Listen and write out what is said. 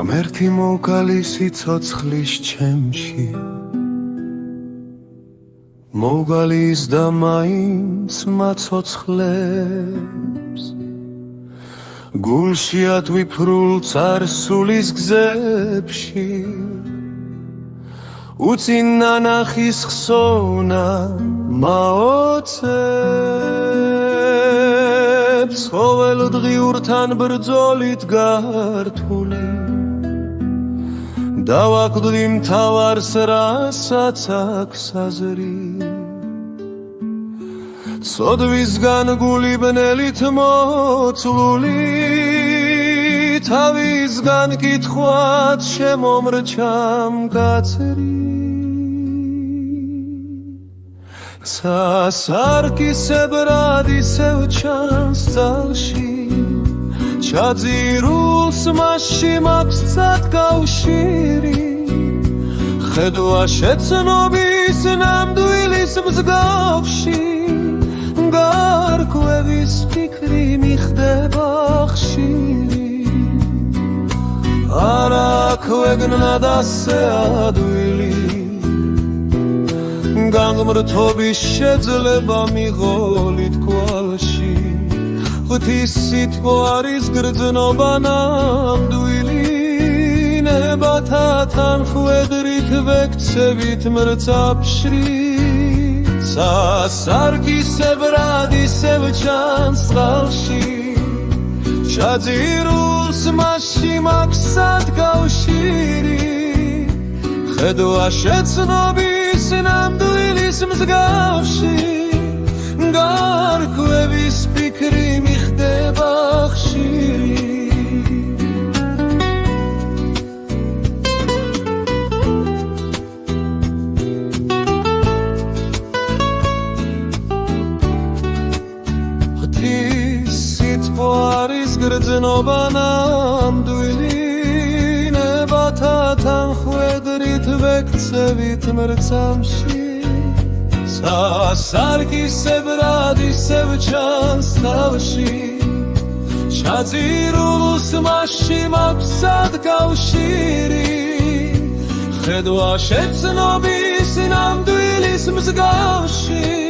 ღმერთი მოვგალი სიცოცხლის ჩემში მოვგალის და მაინც მაცოცხლებს გულში ატვიფრულ წარსულის გზებში უწინ ნანახის ხსოვნა მაოცებს ყოველდღიურთან ბრძოლით გართული დავაკვდი მთავარს რასაც აქვს აზრი ცოდვისგან გული ბნელით მოწლული თავისგან კითხვად შემომრჩა მკაცრი სასარკისებრად ისევ ჩანს ძალში ჩაძირულს მასში მაქვს ცად კავშირი ხედვა შეცნობის ნამდვილის მსგავსი გარკვევის ფიქრი მიხდება ხშირი არა ქვეგნად ასე ადვილი განღმრთობის შეძლება მიღოლით კვალში ღვთის სითბო არის გრძნობა ნამდვილი ნებათა თანხვედრით ვექცევით მრწაფშრი სასარკისებრად ისევ ჩანს წყალში ჩაძირულს მასში მაქვს ცად კავშირი ხედვა შეცნობის ნამდვილის მსგავსი გარკვევის ფიქრი მიხდება ხშირი არის გრძნობა ნამდვილი ნებათა თანხვედრით ვექცევით მრწამში სასარკისებრად ისევ ჩანს თავში ჩაძირულს მასში მაქვს ცად კავშირი ხედვა შეცნობის ნამდვილის მსგავსი